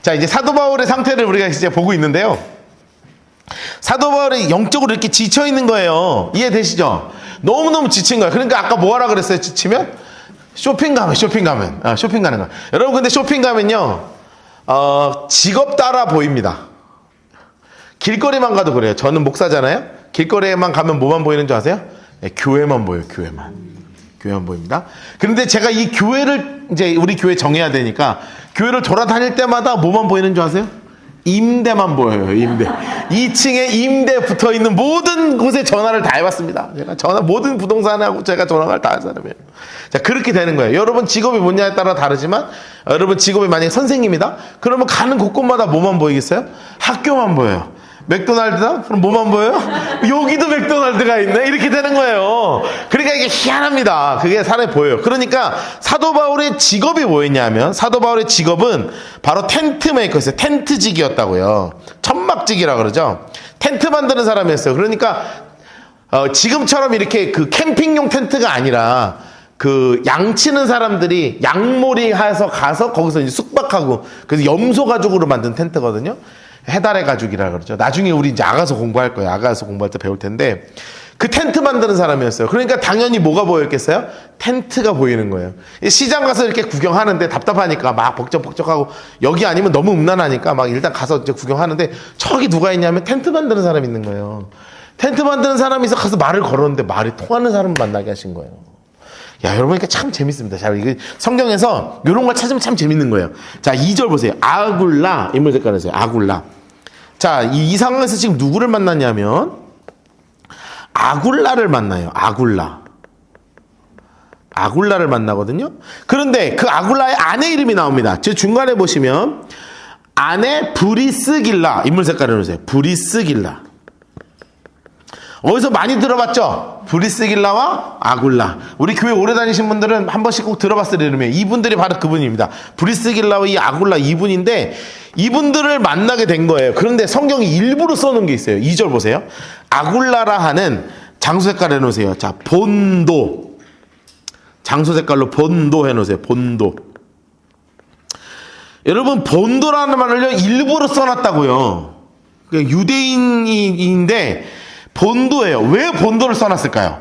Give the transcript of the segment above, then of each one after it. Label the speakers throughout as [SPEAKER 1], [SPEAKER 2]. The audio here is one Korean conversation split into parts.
[SPEAKER 1] 자, 이제 사도 바울의 상태를 우리가 이제 보고 있는데요. 사도 바울이 영적으로 이렇게 지쳐 있는 거예요. 이해되시죠? 너무너무 지친 거야. 그러니까 아까 뭐 하라 그랬어요? 지치면? 쇼핑 가면. 쇼핑 가는 거야. 여러분, 근데 쇼핑 가면요, 직업 따라 보입니다. 길거리만 가도 그래요. 저는 목사잖아요. 길거리에만 가면 뭐만 보이는 줄 아세요? 네, 교회만 보여요. 교회만 보입니다. 그런데 제가 이 교회를 이제 우리 교회 정해야 되니까 교회를 돌아다닐 때마다 뭐만 보이는 줄 아세요? 임대만 보여요. 임대. 2층에 임대 붙어 있는 모든 곳에 전화를 다 해봤습니다. 제가 모든 부동산하고 제가 전화를 다 한 사람이에요. 자, 그렇게 되는 거예요. 여러분 직업이 뭐냐에 따라 다르지만, 여러분 직업이 만약에 선생님이다? 그러면 가는 곳곳마다 뭐만 보이겠어요? 학교만 보여요. 맥도날드다? 그럼 뭐만 보여요? 여기도 맥도날드가 있네? 이렇게 되는 거예요. 그러니까 이게 희한합니다. 그게 사람이 보여요. 그러니까 사도 바울의 직업이 뭐였냐면, 사도 바울의 직업은 바로 텐트 메이커였어요. 텐트직이었다고요. 천막직이라 그러죠. 텐트 만드는 사람이었어요. 그러니까 지금처럼 이렇게 그 캠핑용 텐트가 아니라 그 양치는 사람들이 양몰이 해서 가서 거기서 이제 숙박하고, 그래서 염소 가죽으로 만든 텐트거든요. 해달의 가죽이라 그러죠. 나중에 우리 이제 아가서 공부할 거예요. 아가서 공부할 때 배울 텐데, 그 텐트 만드는 사람이었어요. 그러니까 당연히 뭐가 보였겠어요? 텐트가 보이는 거예요. 시장 가서 이렇게 구경하는데 답답하니까 막 복적복적하고, 여기 아니면 너무 음란하니까 막 일단 가서 이제 구경하는데, 저기 누가 있냐면 텐트 만드는 사람이 있는 거예요. 텐트 만드는 사람이 있어 가서 말을 걸었는데 말이 통하는 사람을 만나게 하신 거예요. 야, 여러분, 그러니까 참 재밌습니다. 자, 이게 성경에서 이런 걸 찾으면 참 재밌는 거예요. 자, 2절 보세요. 아굴라, 인물 색깔에서요. 아굴라. 자, 이 상황에서 지금 누구를 만났냐면 아굴라를 만나요. 아굴라를 만나거든요. 그런데 그 아굴라의 아내 이름이 나옵니다. 제 중간에 보시면 아내 브리스길라, 인물 색깔을 놓으세요. 브리스길라. 어디서 많이 들어봤죠? 브리스길라와 아굴라. 우리 교회 오래 다니신 분들은 한 번씩 꼭 들어봤을 이름이에요. 이분들이 바로 그분입니다. 브리스길라와 이 아굴라 이분인데, 이분들을 만나게 된 거예요. 그런데 성경이 일부러 써놓은 게 있어요. 2절 보세요. 아굴라라 하는 장소 색깔 해놓으세요. 자, 본도. 장소 색깔로 본도 해놓으세요. 본도. 여러분, 본도라는 말을요, 일부러 써놨다고요. 유대인인데 본도예요. 왜 본도를 써놨을까요?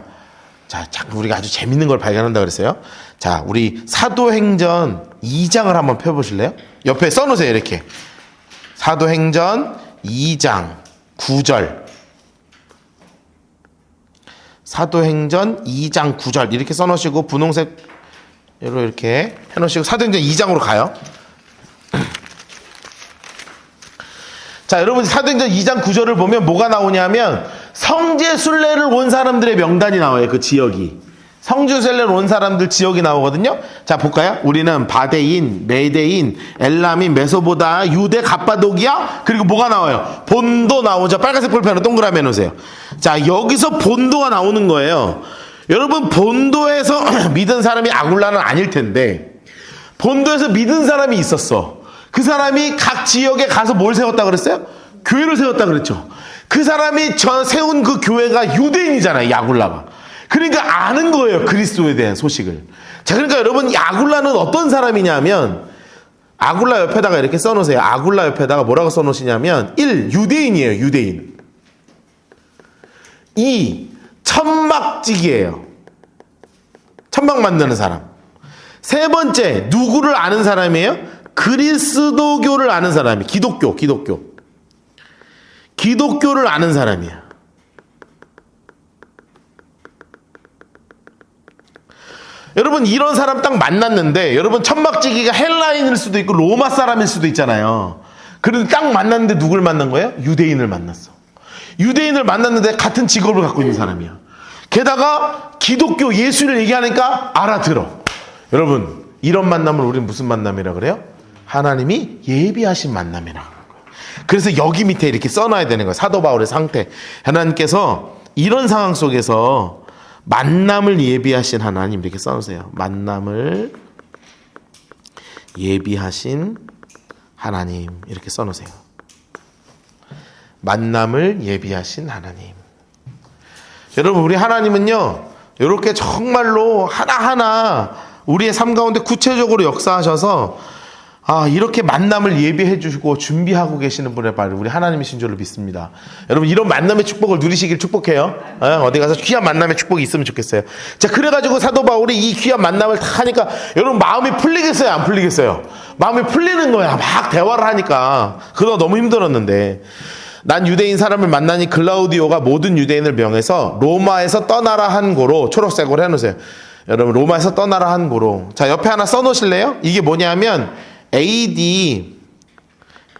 [SPEAKER 1] 자, 자꾸 우리가 아주 재밌는 걸 발견한다 그랬어요. 자, 우리 사도행전 2장을 한번 펴보실래요? 옆에 써놓으세요. 이렇게. 사도행전 2장 9절. 사도행전 2장 9절 이렇게 써놓으시고, 분홍색으로 이렇게 해놓으시고 사도행전 2장으로 가요. 자, 여러분, 사도행전 2장 9절을 보면 뭐가 나오냐면 성지 순례를 온 사람들의 명단이 나와요. 그 지역이. 성지 순례를 온 사람들 지역이 나오거든요. 자, 볼까요? 우리는 바데인, 메데인, 엘라민, 메소보다, 유대, 갑바도기야, 그리고 뭐가 나와요? 본도 나오죠. 빨간색 볼펜으로 동그라미 해놓으세요. 자, 여기서 본도가 나오는 거예요. 여러분, 본도에서 믿은 사람이 아굴라는 아닐 텐데, 본도에서 믿은 사람이 있었어. 그 사람이 각 지역에 가서 뭘 세웠다 그랬어요? 교회를 세웠다 그랬죠. 그 사람이 세운 그 교회가 유대인이잖아요. 아굴라가. 그러니까 아는 거예요. 그리스도에 대한 소식을. 자, 그러니까 여러분, 이 아굴라는 어떤 사람이냐면, 아굴라 옆에다가 이렇게 써놓으세요. 아굴라 옆에다가 뭐라고 써놓으시냐면, 1. 유대인이에요. 유대인. 2. 천막직이에요. 천막 만드는 사람. 세 번째, 누구를 아는 사람이에요? 그리스도교를 아는 사람이. 기독교를 아는 사람이야. 여러분, 이런 사람 딱 만났는데, 여러분, 천막지기가 헬라인일 수도 있고 로마 사람일 수도 있잖아요. 그런데 딱 만났는데 누굴 만난 거예요? 유대인을 만났어. 유대인을 만났는데 같은 직업을 갖고 있는 사람이야. 게다가 기독교 예수를 얘기하니까 알아들어. 여러분, 이런 만남을 우리는 무슨 만남이라 그래요? 하나님이 예비하신 만남이라 그래요. 그래서 여기 밑에 이렇게 써놔야 되는 거예요. 사도 바울의 상태. 하나님께서 이런 상황 속에서 만남을 예비하신 하나님, 이렇게 써놓으세요. 만남을 예비하신 하나님, 이렇게 써놓으세요. 만남을 예비하신 하나님. 여러분, 우리 하나님은요, 이렇게 정말로 하나하나 우리의 삶 가운데 구체적으로 역사하셔서 이렇게 만남을 예비해 주시고 준비하고 계시는 분의 바로 우리 하나님이신 줄로 믿습니다. 여러분 이런 만남의 축복을 누리시길 축복해요. 어디 가서 귀한 만남의 축복이 있으면 좋겠어요. 자, 그래가지고 사도 바울이 이 귀한 만남을 다 하니까 여러분 마음이 풀리겠어요? 안 풀리겠어요? 마음이 풀리는 거야. 막 대화를 하니까. 그러다 너무 힘들었는데. 난 유대인 사람을 만나니 글라우디오가 모든 유대인을 명해서 로마에서 떠나라 한 고로 초록색으로 해놓으세요. 여러분 로마에서 떠나라 한 고로. 자, 옆에 하나 써놓으실래요? 이게 뭐냐면 AD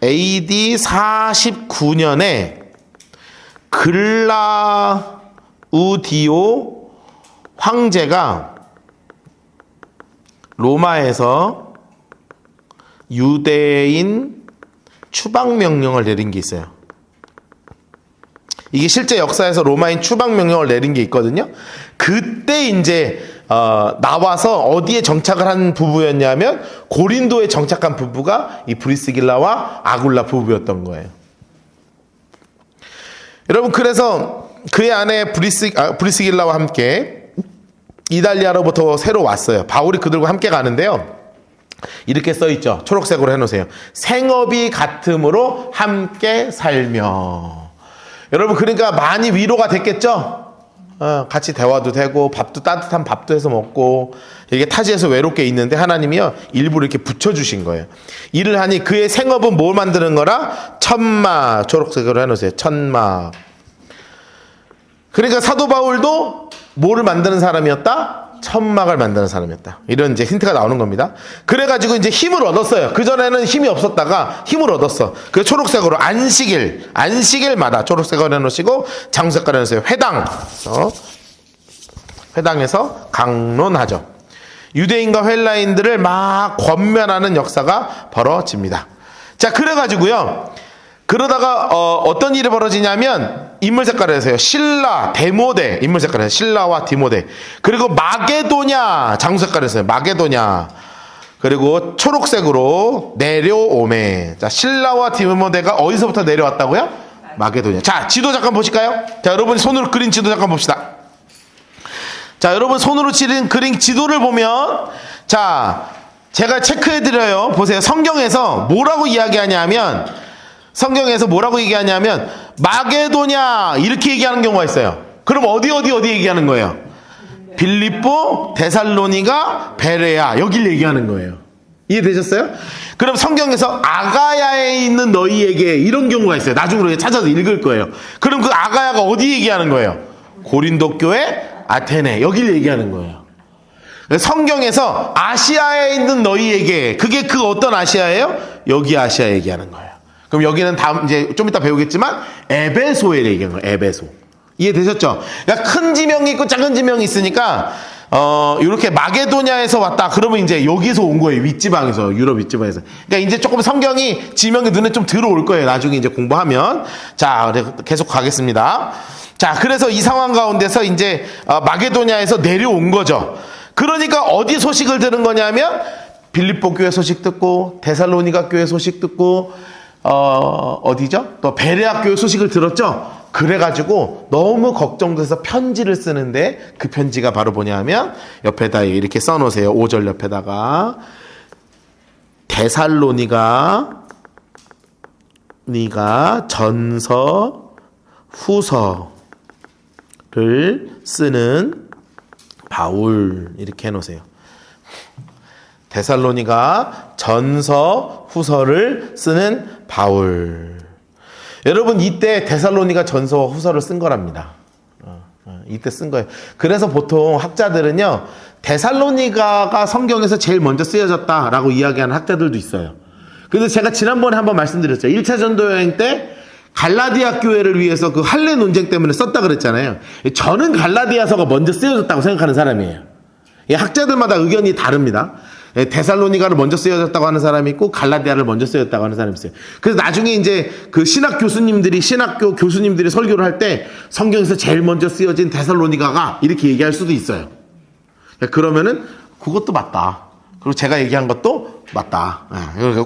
[SPEAKER 1] 49년에 글라우디오 황제가 로마에서 유대인 추방 명령을 내린 게 있어요. 이게 실제 역사에서 로마인 추방 명령을 내린 게 있거든요. 그때 이제 나와서 어디에 정착을 한 부부였냐면 고린도에 정착한 부부가 이 브리스길라와 아굴라 부부였던 거예요. 여러분 그래서 그의 아내 브리스길라와 함께 이달리아로부터 새로 왔어요. 바울이 그들과 함께 가는데요. 이렇게 써있죠. 초록색으로 해놓으세요. 생업이 같음으로 함께 살며. 여러분 그러니까 많이 위로가 됐겠죠? 같이 대화도 되고 밥도 따뜻한 밥도 해서 먹고 이게 타지에서 외롭게 있는데 하나님이요 일부러 이렇게 붙여주신 거예요. 일을 하니 그의 생업은 뭘 만드는 거라? 천막. 초록색으로 해놓으세요. 천막. 그러니까 사도 바울도 뭐를 만드는 사람이었다? 천막을 만드는 사람이었다. 이런 이제 힌트가 나오는 겁니다. 그래가지고 이제 힘을 얻었어요. 그전에는 힘이 없었다가 힘을 얻었어. 그 초록색으로 안식일마다 초록색으로 해놓으시고 장색깔 해놓으세요. 회당에서 강론하죠. 유대인과 헬라인들을 막 권면하는 역사가 벌어집니다. 자, 그래가지고요. 그러다가 어떤 일이 벌어지냐면 인물 색깔을 해서요. 신라, 데모데 인물 색깔을 해서 신라와 디모데 그리고 마게도냐 장수 색깔을 해서요. 마게도냐 그리고 초록색으로 내려오메. 자, 신라와 디모데가 어디서부터 내려왔다고요? 마게도냐. 자, 지도 잠깐 보실까요? 자, 여러분 손으로 그린 지도 잠깐 봅시다. 자, 여러분 손으로 그린 지도를 보면 자, 제가 체크해드려요. 보세요. 성경에서 뭐라고 얘기하냐면 마게도냐 이렇게 얘기하는 경우가 있어요. 그럼 어디 얘기하는 거예요? 빌립보, 데살로니가, 베레아 여길 얘기하는 거예요. 이해되셨어요? 그럼 성경에서 아가야에 있는 너희에게 이런 경우가 있어요. 나중에 찾아서 읽을 거예요. 그럼 그 아가야가 어디 얘기하는 거예요? 고린도 교회, 아테네 여길 얘기하는 거예요. 성경에서 아시아에 있는 너희에게 그게 그 어떤 아시아예요? 여기 아시아 얘기하는 거예요. 그럼 여기는 다음 이제 좀 이따 배우겠지만 에베소에 얘기하는 거예요. 에베소. 이해되셨죠? 그러니까 큰 지명이 있고 작은 지명이 있으니까 이렇게 마게도냐에서 왔다. 그러면 이제 여기서 온 거예요. 윗지방에서 유럽 윗지방에서. 그러니까 이제 조금 성경이 지명이 눈에 좀 들어올 거예요. 나중에 이제 공부하면. 자, 계속 가겠습니다. 자, 그래서 이 상황 가운데서 이제 마게도냐에서 내려온 거죠. 그러니까 어디 소식을 들은 거냐면 빌립보 교회 소식 듣고 데살로니가 교회 소식 듣고 어디죠? 또 베레아 교회 소식을 들었죠? 그래가지고 너무 걱정돼서 편지를 쓰는데 그 편지가 바로 뭐냐면 옆에다 이렇게 써놓으세요. 5절 옆에다가 데살로니가 전서 후서를 쓰는 바울 이렇게 해놓으세요. 데살로니가 전서 후서를 쓰는 바울. 여러분 이때 데살로니가 전서와 후서를 쓴 거랍니다. 이때 쓴 거예요. 그래서 보통 학자들은요 데살로니가가 성경에서 제일 먼저 쓰여졌다라고 이야기하는 학자들도 있어요. 그래서 제가 지난번에 한번 말씀드렸죠. 1차 전도 여행 때 갈라디아 교회를 위해서 그 할례 논쟁 때문에 썼다 그랬잖아요. 저는 갈라디아서가 먼저 쓰여졌다고 생각하는 사람이에요. 학자들마다 의견이 다릅니다. 데살로니가를 먼저 쓰여졌다고 하는 사람이 있고 갈라디아를 먼저 쓰여졌다고 하는 사람이 있어요. 그래서 나중에 이제 그 신학교 교수님들이 설교를 할 때 성경에서 제일 먼저 쓰여진 데살로니가가 이렇게 얘기할 수도 있어요. 그러면은 그것도 맞다. 그리고 제가 얘기한 것도 맞다.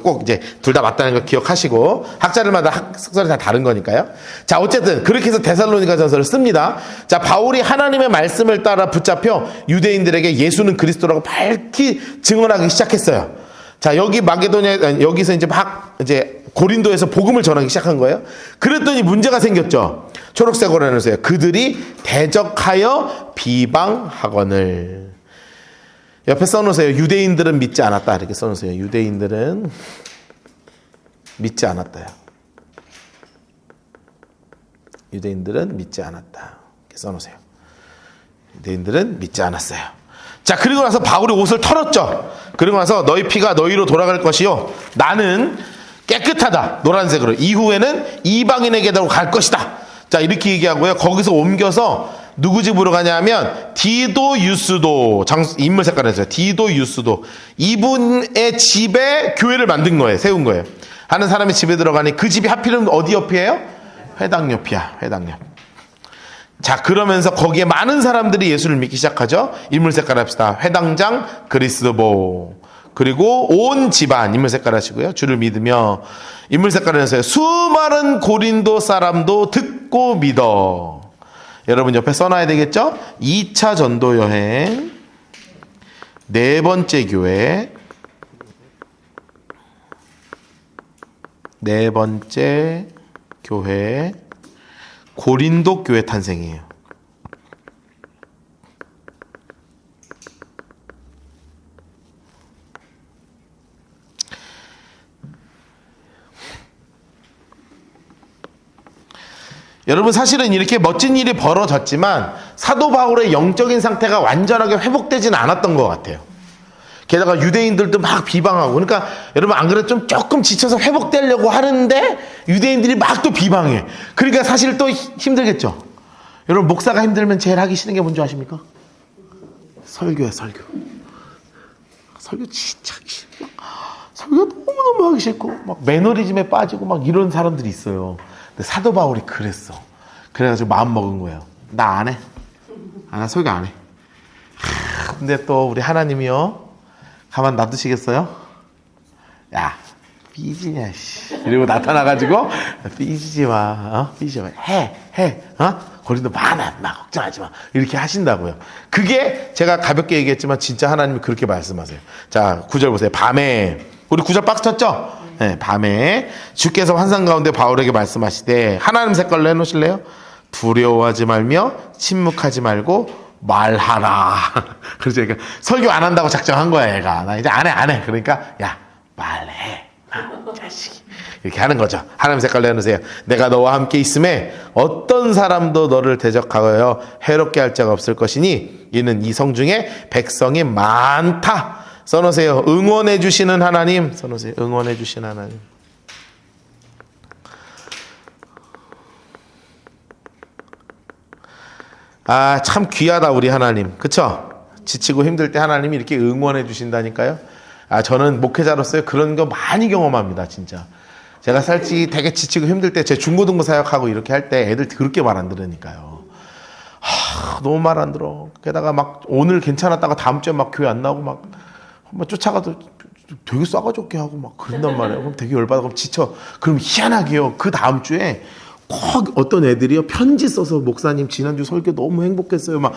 [SPEAKER 1] 꼭 이제 둘 다 맞다는 걸 기억하시고 학자들마다 학설이 다 다른 거니까요. 자, 어쨌든 그렇게 해서 데살로니가 전서를 씁니다. 자, 바울이 하나님의 말씀을 따라 붙잡혀 유대인들에게 예수는 그리스도라고 밝히 증언하기 시작했어요. 자, 여기 마게도냐, 여기서 이제 고린도에서 복음을 전하기 시작한 거예요. 그랬더니 문제가 생겼죠. 초록색으로 해놓으세요. 그들이 대적하여 비방하거늘. 옆에 써놓으세요. 유대인들은 믿지 않았다. 이렇게 써놓으세요. 유대인들은 믿지 않았다요. 유대인들은 믿지 않았다. 이렇게 써놓으세요. 유대인들은 믿지 않았어요. 자, 그리고 나서 바울이 옷을 털었죠. 그리고 나서 너희 피가 너희로 돌아갈 것이요 나는 깨끗하다. 노란색으로. 이후에는 이방인에게로 갈 것이다. 자, 이렇게 얘기하고요. 거기서 옮겨서 누구 집으로 가냐면 디도 유스도 인물 색깔을 했어요. 디도 유스도 이분의 집에 교회를 만든 거예요. 세운 거예요. 하는 사람의 집에 들어가니 그 집이 하필은 어디 옆이에요? 회당 옆이야. 회당 옆. 자, 그러면서 거기에 많은 사람들이 예수를 믿기 시작하죠. 인물 색깔 합시다. 회당장 그리스도 그리고 온 집안 인물 색깔 하시고요. 주를 믿으며 인물 색깔을 해서요. 수많은 고린도 사람도 듣고 믿어. 여러분 옆에 써놔야 되겠죠? 2차 전도 여행, 네 번째 교회, 네 번째 교회, 고린도 교회 탄생이에요. 여러분 사실은 이렇게 멋진 일이 벌어졌지만 사도 바울의 영적인 상태가 완전하게 회복되지는 않았던 것 같아요. 게다가 유대인들도 막 비방하고, 그러니까 여러분 안 그래도 좀 조금 지쳐서 회복되려고 하는데 유대인들이 막 또 비방해. 그러니까 사실 또 힘들겠죠. 여러분 목사가 힘들면 제일 하기 싫은 게 뭔지 아십니까? 설교야. 설교 진짜 싫어. 설교 너무너무 하기 싫고 막 매너리즘에 빠지고 막 이런 사람들이 있어요. 근데 사도 바울이 그랬어. 그래가지고 마음 먹은 거예요. 나 안 해. 나 설교 안 해. 근데 또 우리 하나님이요, 가만 놔두시겠어요? 야, 삐지냐, 씨. 이러고 나타나가지고, 삐지지 마, 삐지지 마. 해. 고린도 많아. 걱정하지 마. 이렇게 하신다고요. 그게 제가 가볍게 얘기했지만 진짜 하나님이 그렇게 말씀하세요. 자, 9절 보세요. 밤에, 우리 9절 박스 쳤죠? 네, 밤에 주께서 환상 가운데 바울에게 말씀하시되, 하나님 색깔로 해놓으실래요? 두려워하지 말며 침묵하지 말고 말하라. 그래서 그러니까 설교 안 한다고 작정한 거야, 얘가. 나 이제 안 해. 그러니까 야, 말해. 자식이. 이렇게 하는 거죠. 하나님 색깔로 해놓으세요. 내가 너와 함께 있음에 어떤 사람도 너를 대적하여 해롭게 할 자가 없을 것이니 이는 이 성 중에 백성이 많다. 써놓으세요. 응원해 주시는 하나님. 써놓으세요. 응원해 주시는 하나님. 아, 참 귀하다 우리 하나님. 그쵸? 지치고 힘들 때 하나님이 이렇게 응원해 주신다니까요. 아, 저는 목회자로서 그런 거 많이 경험합니다. 진짜 제가 솔직히 되게 지치고 힘들 때, 제 중고등부 사역하고 이렇게 할 때 애들 그렇게 말 안 들으니까요. 너무 말 안 들어. 게다가 막 오늘 괜찮았다가 다음 주에 막 교회 안 나오고 막 쫓아가도 되게 싸가지 없게 하고 막 그런단 말이에요. 그럼 되게 열받아. 그럼 지쳐. 그럼 희한하게요, 그 다음 주에 꼭 어떤 애들이요, 편지 써서 목사님 지난주 설교 너무 행복했어요. 막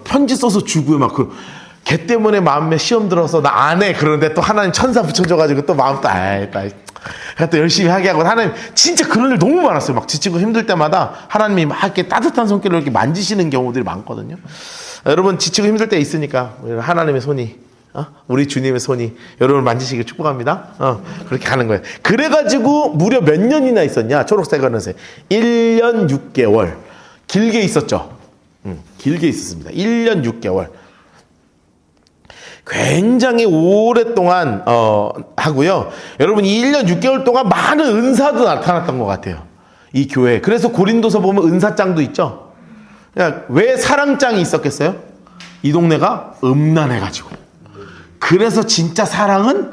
[SPEAKER 1] 편지 써서 주고요. 막 걔 때문에 마음에 시험 들어서 나 안 해. 그러는데 또 하나님 천사 붙여줘가지고 또 마음 또 열심히 하게 하고. 하나님 진짜 그런 일 너무 많았어요. 막 지치고 힘들 때마다 하나님이 막 이렇게 따뜻한 손길로 이렇게 만지시는 경우들이 많거든요. 여러분 지치고 힘들 때 있으니까 하나님의 손이, 우리 주님의 손이 여러분을 만지시길 축복합니다. 그렇게 가는 거예요. 그래가지고 무려 몇 년이나 있었냐? 초록색 하늘색 1년 6개월 길게 있었죠. 길게 있었습니다. 1년 6개월 굉장히 오랫동안 하고요. 여러분 이 1년 6개월 동안 많은 은사도 나타났던 것 같아요, 이 교회에. 그래서 고린도서 보면 은사장도 있죠. 왜 사랑장이 있었겠어요? 이 동네가 음란해가지고. 그래서 진짜 사랑은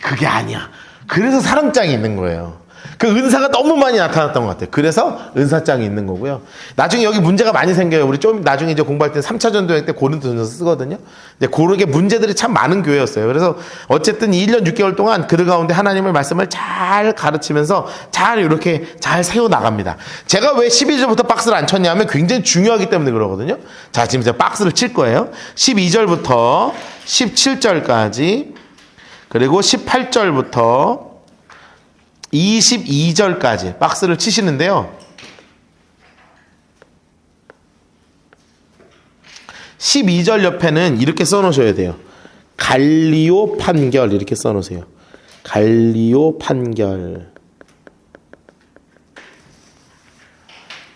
[SPEAKER 1] 그게 아니야. 그래서 사랑장이 있는 거예요. 그 은사가 너무 많이 나타났던 것 같아요. 그래서 은사장이 있는 거고요. 나중에 여기 문제가 많이 생겨요. 우리 좀 나중에 이제 공부할 때 3차 전도행 때 고린도전서 쓰거든요. 근데 그렇게 문제들이 참 많은 교회였어요. 그래서 어쨌든 1년 6개월 동안 그들 가운데 하나님의 말씀을 잘 가르치면서 잘 이렇게 잘 세워 나갑니다. 제가 왜 12절부터 박스를 안 쳤냐면 굉장히 중요하기 때문에 그러거든요. 자, 지금 제가 박스를 칠 거예요. 12절부터 17절까지 그리고 18절부터 22절까지 박스를 치시는데요. 12절 옆에는 이렇게 써놓으셔야 돼요. 갈리오 판결 이렇게 써놓으세요. 갈리오 판결.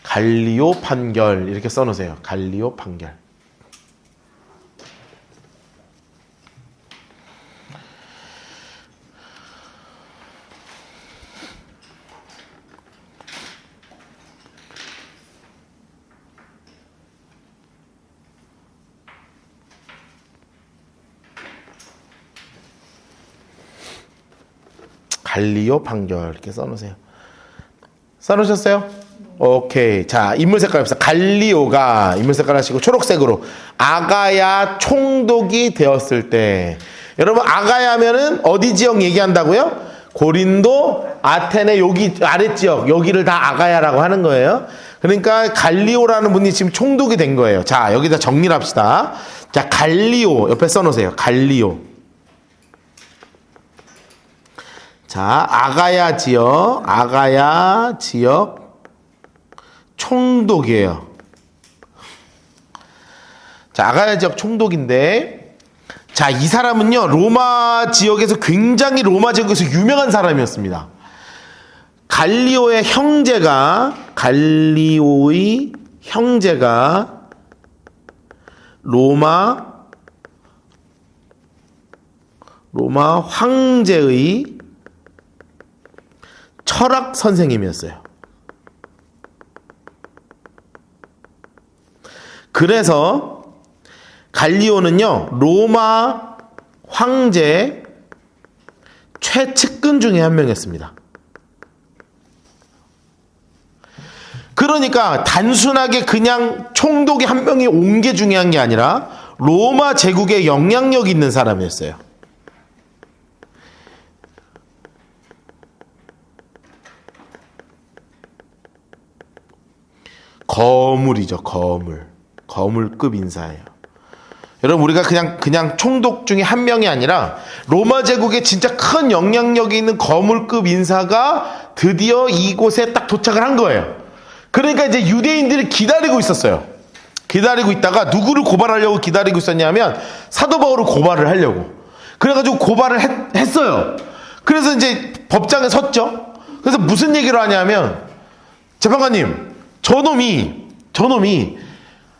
[SPEAKER 1] 갈리오 판결 이렇게 써놓으세요. 갈리오 판결. 갈리오 판결 이렇게 써놓으세요. 써놓으셨어요? 오케이. 자, 인물 색깔 합시다. 갈리오가 인물 색깔 하시고 초록색으로 아가야 총독이 되었을 때, 여러분 아가야 하면은 어디 지역 얘기한다고요? 고린도, 아테네 여기 아랫지역 여기를 다 아가야라고 하는 거예요. 그러니까 갈리오라는 분이 지금 총독이 된 거예요. 자, 여기다 정리를 합시다. 자, 갈리오 옆에 써놓으세요. 갈리오. 자, 아가야 지역 총독이에요. 자, 아가야 지역 총독인데, 자, 이 사람은요 로마 지역에서 굉장히 로마 지역에서 유명한 사람이었습니다. 갈리오의 형제가 로마 황제의 철학 선생님이었어요. 그래서 갈리오는요 로마 황제 최측근 중에 한 명이었습니다. 그러니까 단순하게 그냥 총독이 한 명이 온 게 중요한 게 아니라 로마 제국에 영향력 있는 사람이었어요. 거물이죠. 거물급 인사예요. 여러분, 우리가 그냥 총독 중에 한 명이 아니라 로마 제국에 진짜 큰 영향력이 있는 거물급 인사가 드디어 이곳에 딱 도착을 한 거예요. 그러니까 이제 유대인들이 기다리고 있었어요. 기다리고 있다가 누구를 고발하려고 기다리고 있었냐면 사도 바울을 고발을 하려고. 그래가지고 고발을 했어요. 그래서 이제 법정에 섰죠. 그래서 무슨 얘기를 하냐면, 재판관님, 저놈이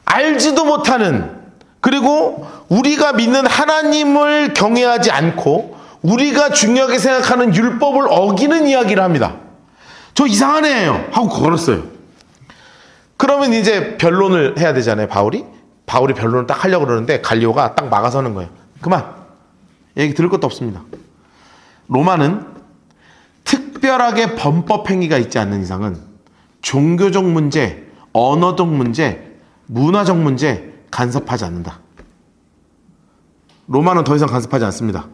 [SPEAKER 1] 알지도 못하는, 그리고 우리가 믿는 하나님을 경외하지 않고 우리가 중요하게 생각하는 율법을 어기는 이야기를 합니다. 저 이상한 애예요 하고 걸었어요. 그러면 이제 변론을 해야 되잖아요. 바울이 변론을 딱 하려고 그러는데 갈리오가 딱 막아서는 거예요. 그만, 얘기 들을 것도 없습니다. 로마는 특별하게 범법 행위가 있지 않는 이상은 종교적 문제, 언어적 문제, 문화적 문제 간섭하지 않는다. 로마는 더 이상 간섭하지 않습니다.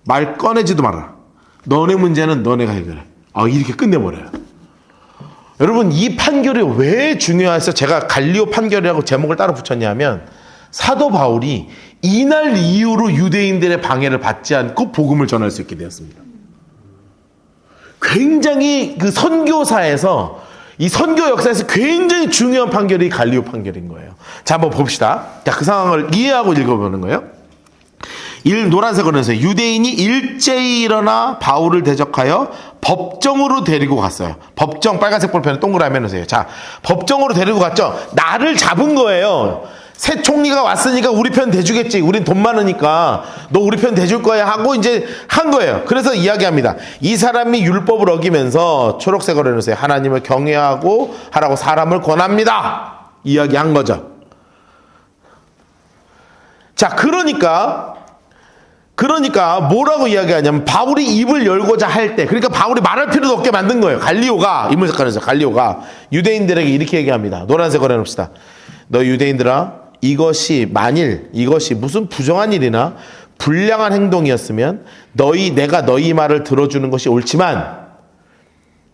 [SPEAKER 1] 말 꺼내지도 말아라. 너네 문제는 너네가 해결해. 이렇게 끝내버려요. 여러분, 이 판결이 왜 중요해서 제가 갈리오 판결이라고 제목을 따로 붙였냐면, 사도 바울이 이날 이후로 유대인들의 방해를 받지 않고 복음을 전할 수 있게 되었습니다. 굉장히 그 선교사에서, 이 선교 역사에서 굉장히 중요한 판결이 갈리오 판결인 거예요. 자, 한번 봅시다. 자, 그 상황을 이해하고 읽어보는 거예요. 노란색으로 해서 유대인이 일제히 일어나 바울을 대적하여 법정으로 데리고 갔어요. 법정, 빨간색 볼펜에 동그라미 해놓으세요. 자, 법정으로 데리고 갔죠. 나를 잡은 거예요. 새 총리가 왔으니까 우리 편 대주겠지. 우린 돈 많으니까 너 우리 편 대줄 거야 하고 이제 한 거예요. 그래서 이야기합니다. 이 사람이 율법을 어기면서, 초록색으로 해놓으세요, 하나님을 경외하고 하라고 사람을 권합니다. 이야기한 거죠. 자, 그러니까 뭐라고 이야기하냐면, 바울이 입을 열고자 할 때, 그러니까 바울이 말할 필요도 없게 만든 거예요. 갈리오가, 인물 색깔에서 갈리오가 유대인들에게 이렇게 얘기합니다. 노란색으로 해놓읍시다. 너 유대인들아, 이것이 무슨 부정한 일이나 불량한 행동이었으면 내가 너희 말을 들어주는 것이 옳지만,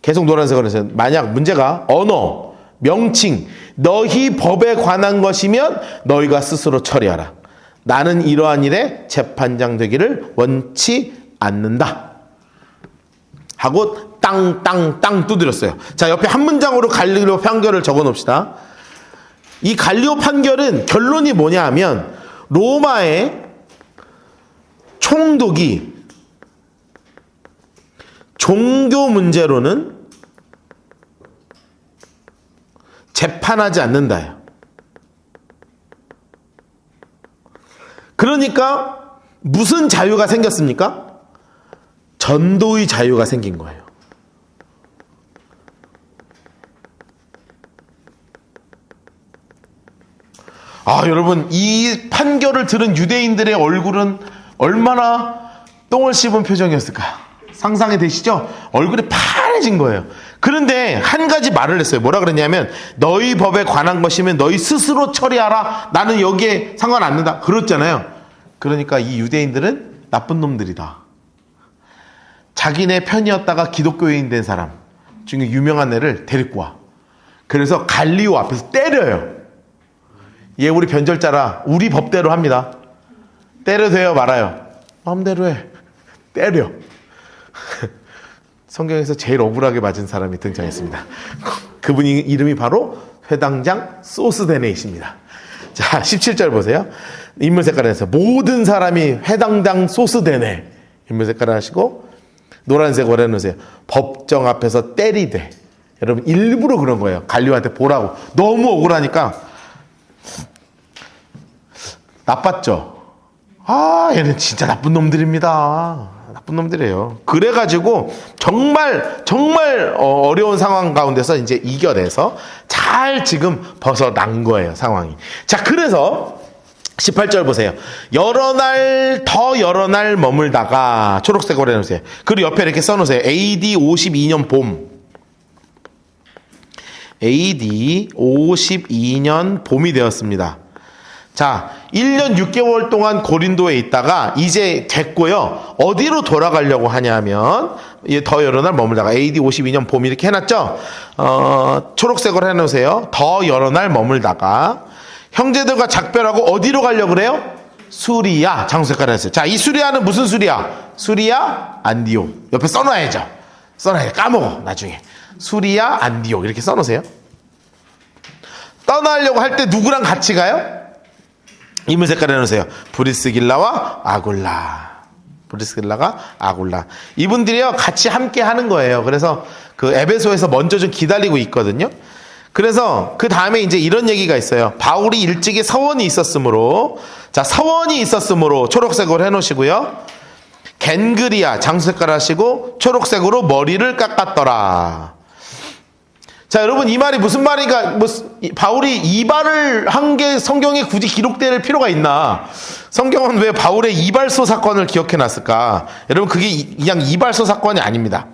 [SPEAKER 1] 계속 노란색으로 해서, 만약 문제가 언어, 명칭, 너희 법에 관한 것이면 너희가 스스로 처리하라. 나는 이러한 일에 재판장 되기를 원치 않는다 하고 땅 두드렸어요. 자, 옆에 한 문장으로 갈리오 판결을 적어 놓읍시다. 이 갈리오 판결은 결론이 뭐냐 하면 로마의 총독이 종교 문제로는 재판하지 않는다예요. 그러니까 무슨 자유가 생겼습니까? 전도의 자유가 생긴 거예요. 여러분, 이 판결을 들은 유대인들의 얼굴은 얼마나 똥을 씹은 표정이었을까요? 상상이 되시죠? 얼굴이 파래진 거예요. 그런데 한 가지 말을 했어요. 뭐라 그랬냐면 너희 법에 관한 것이면 너희 스스로 처리하라. 나는 여기에 상관 안 든다. 그랬잖아요. 그러니까 이 유대인들은 나쁜 놈들이다. 자기네 편이었다가 기독교인 된 사람 중에 유명한 애를 데리고 와. 그래서 갈리오 앞에서 때려요. 얘 우리 변절자라 우리 법대로 합니다. 때려도 돼요, 말아요? 마음대로 해. 때려. 성경에서 제일 억울하게 맞은 사람이 등장했습니다. 그분이 이름이 바로 회당장 소스데네이십니다. 자, 17절 보세요. 인물 색깔을 해서 모든 사람이 회당장 소스데네 인물 색깔을 하시고 노란색으로 해놓으세요. 법정 앞에서 때리되. 여러분, 일부러 그런 거예요. 갈리오한테 보라고. 너무 억울하니까. 나빴죠? 얘는 진짜 나쁜 놈들입니다. 나쁜 놈들이에요. 그래가지고 정말 어려운 상황 가운데서 이제 이겨내서 잘 지금 벗어난 거예요, 상황이. 자, 그래서 18절 보세요. 여러 날 머물다가 초록색으로 해놓으세요. 그리고 옆에 이렇게 써놓으세요. AD 52년 봄. AD 52년 봄이 되었습니다. 자, 1년 6개월 동안 고린도에 있다가 이제 됐고요. 어디로 돌아가려고 하냐면 더 여러 날 머물다가 AD 52년 봄 이렇게 해놨죠. 초록색으로 해놓으세요. 더 여러 날 머물다가 형제들과 작별하고 어디로 가려고 그래요? 수리아. 장수 색깔을 했어요. 자, 이 수리아는 무슨 수리아? 수리아 안디옥. 옆에 써놔야죠. 써놔야 까먹어 나중에. 수리아 안디옥 이렇게 써놓으세요. 떠나려고 할 때 누구랑 같이 가요? 인물 색깔 해놓으세요. 브리스길라와 아굴라. 브리스길라가 아굴라. 이분들이요 같이 함께 하는 거예요. 그래서 그 에베소에서 먼저 좀 기다리고 있거든요. 그래서 그 다음에 이제 이런 얘기가 있어요. 바울이 일찍이 서원이 있었으므로, 자, 서원이 있었으므로 초록색으로 해놓으시고요. 겐그리아 장수 색깔 하시고 초록색으로 머리를 깎았더라. 자, 여러분, 이 말이 무슨 말인가? 바울이 이발을 한 게 성경에 굳이 기록될 필요가 있나? 성경은 왜 바울의 이발소 사건을 기억해 놨을까? 여러분, 그게 그냥 이발소 사건이 아닙니다.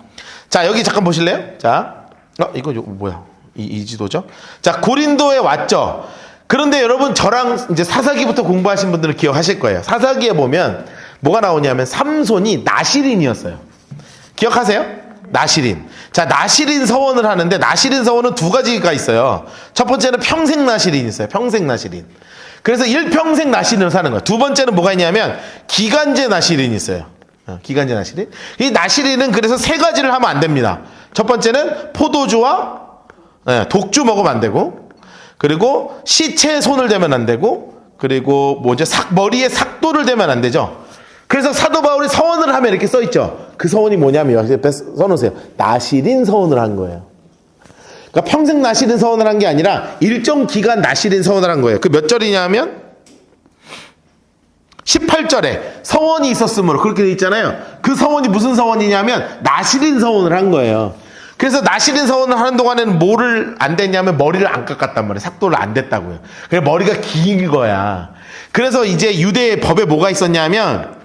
[SPEAKER 1] 자, 여기 잠깐 보실래요? 자, 이거 뭐야? 이 지도죠? 자, 고린도에 왔죠? 그런데 여러분, 저랑 이제 사사기부터 공부하신 분들은 기억하실 거예요. 사사기에 보면 뭐가 나오냐면 삼손이 나시린이었어요. 기억하세요? 나시린. 자, 나시린 서원을 하는데 나시린 서원은 두 가지가 있어요. 첫 번째는 평생 나시린이 있어요. 평생 나시린. 그래서 일평생 나시린을 사는 거예요. 두 번째는 뭐가 있냐면 기간제 나시린이 있어요. 기간제 나시린. 이 나시린은 그래서 세 가지를 하면 안 됩니다. 첫 번째는 포도주와 독주 먹으면 안 되고, 그리고 시체에 손을 대면 안 되고, 그리고 머리에 삭도를 대면 안 되죠. 그래서 사도 바울이 서원을 하면 이렇게 써있죠. 그 서원이 뭐냐면 옆에 써놓으세요. 나시린 서원을 한 거예요. 그러니까 평생 나시린 서원을 한 게 아니라 일정 기간 나시린 서원을 한 거예요. 그 몇 절이냐면 18절에 서원이 있었으므로 그렇게 돼 있잖아요. 그 서원이 무슨 서원이냐면 나시린 서원을 한 거예요. 그래서 나시린 서원을 하는 동안에는 뭐를 안 됐냐면 머리를 안 깎았단 말이에요. 삭도를 안 됐다고요. 그래서 머리가 긴 거야. 그래서 이제 유대의 법에 뭐가 있었냐면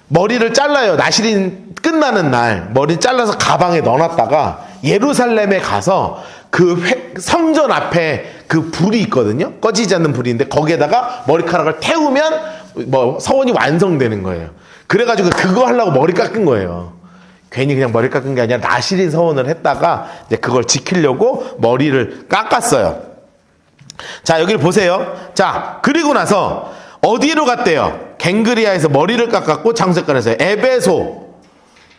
[SPEAKER 1] 머리를 잘라요. 나시린 끝나는 날 머리 잘라서 가방에 넣어놨다가 예루살렘에 가서 그 성전 앞에 그 불이 있거든요. 꺼지지 않는 불인데 거기에다가 머리카락을 태우면 서원이 완성되는 거예요. 그래가지고 그거 하려고 머리 깎은 거예요. 괜히 그냥 머리 깎은 게 아니라 나시린 서원을 했다가 이제 그걸 지키려고 머리를 깎았어요. 자, 여기를 보세요. 자, 그리고 나서 어디로 갔대요? 갱그리아에서 머리를 깎았고 장색깔에서 에베소.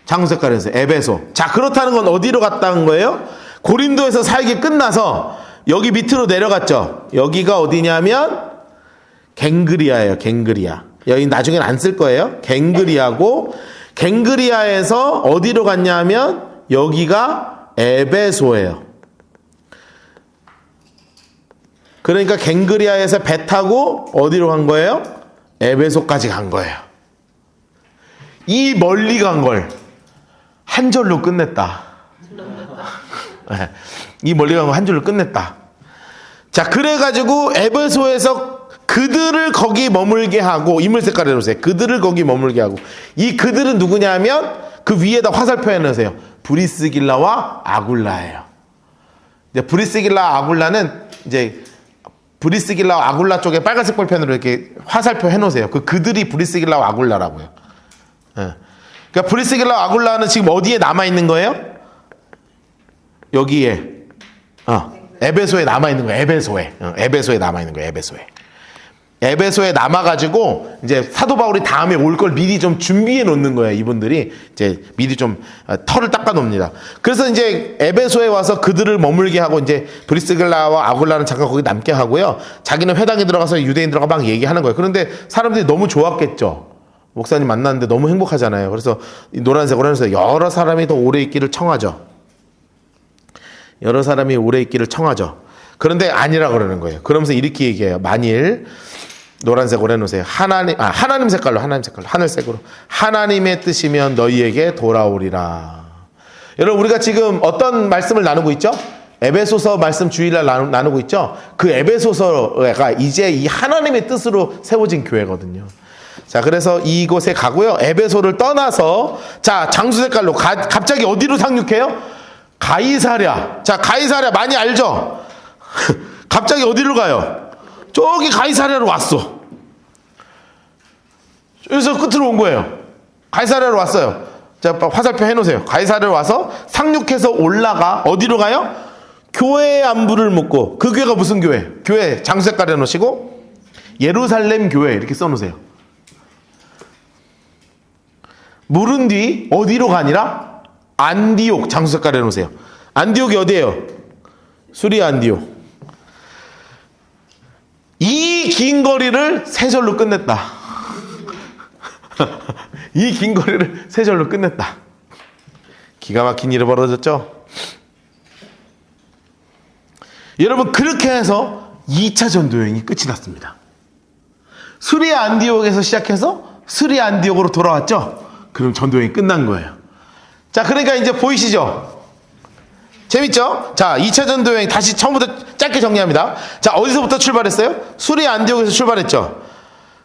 [SPEAKER 1] 장색깔에서 에베소. 자, 그렇다는 건 어디로 갔다는 거예요? 고린도에서 사역이 끝나서 여기 밑으로 내려갔죠. 여기가 어디냐면 갱그리아예요. 갱그리아. 여기 나중엔 안 쓸 거예요. 갱그리아고, 갱그리아에서 어디로 갔냐면 여기가 에베소예요. 그러니까 갱그리아에서 배 타고 어디로 간 거예요? 에베소까지 간 거예요. 이 멀리 간 걸 한 절로 끝냈다. 이 멀리 간 걸 한 줄로 끝냈다. 자, 그래가지고 에베소에서 그들을 거기 머물게 하고, 인물 색깔 해놓으세요. 그들을 거기 머물게 하고, 이 그들은 누구냐면 그 위에다 화살표 해놓으세요. 브리스길라와 아굴라예요. 이제 브리스길라 아굴라는 이제 브리스길라와 아굴라 쪽에 빨간색 볼펜으로 이렇게 화살표 해놓으세요. 그들이 브리스길라와 아굴라라고요. 그러니까 브리스길라와 아굴라는 지금 어디에 남아 있는 거예요? 여기에 에베소에 남아 있는 거예요. 에베소에 남아 있는 거예요. 에베소에 남아가지고 이제 사도 바울이 다음에 올 걸 미리 좀 준비해 놓는 거예요. 이분들이 이제 미리 좀 털을 닦아 놓습니다. 그래서 이제 에베소에 와서 그들을 머물게 하고, 이제 브리스길라와 아굴라는 잠깐 거기 남게 하고요. 자기는 회당에 들어가서 유대인들하고 막 얘기하는 거예요. 그런데 사람들이 너무 좋았겠죠. 목사님 만났는데 너무 행복하잖아요. 그래서 이 노란색 오란색 여러 사람이 더 오래 있기를 청하죠. 여러 사람이 오래 있기를 청하죠. 그런데 아니라 그러는 거예요. 그러면서 이렇게 얘기해요. 만일 노란색으로 해놓으세요. 하나님 색깔로, 하늘색으로. 하나님의 뜻이면 너희에게 돌아오리라. 여러분, 우리가 지금 어떤 말씀을 나누고 있죠? 에베소서 말씀 주일날 나누고 있죠? 그 에베소서가 이제 이 하나님의 뜻으로 세워진 교회거든요. 자, 그래서 이곳에 가고요. 에베소를 떠나서, 자, 장수 색깔로 갑자기 어디로 상륙해요? 가이사랴. 자, 가이사랴 많이 알죠? 갑자기 어디로 가요? 저기 가이사랴로 왔어. 여기서 끝으로 온 거예요. 가이사랴로 왔어요. 자, 화살표 해놓으세요. 가이사랴로 와서 상륙해서 올라가. 어디로 가요? 교회의 안부를 묻고. 그 교회가 무슨 교회? 교회 장수 색깔 해놓으시고 예루살렘 교회 이렇게 써놓으세요. 물은 뒤 어디로 가니라? 안디옥 장수 색깔 해놓으세요. 안디옥이 어디예요? 수리아 안디옥. 이 긴 거리를 세 절로 끝냈다. 이 긴 거리를 세 절로 끝냈다. 기가 막힌 일이 벌어졌죠? 여러분, 그렇게 해서 2차 전도여행이 끝이 났습니다. 수리아 안디옥에서 시작해서 수리아 안디옥으로 돌아왔죠? 그럼 전도여행이 끝난 거예요. 자, 그러니까 이제 보이시죠? 재밌죠? 자, 2차 전도여행 다시 처음부터 짧게 정리합니다. 자, 어디서부터 출발했어요? 수리아 안디옥에서 출발했죠.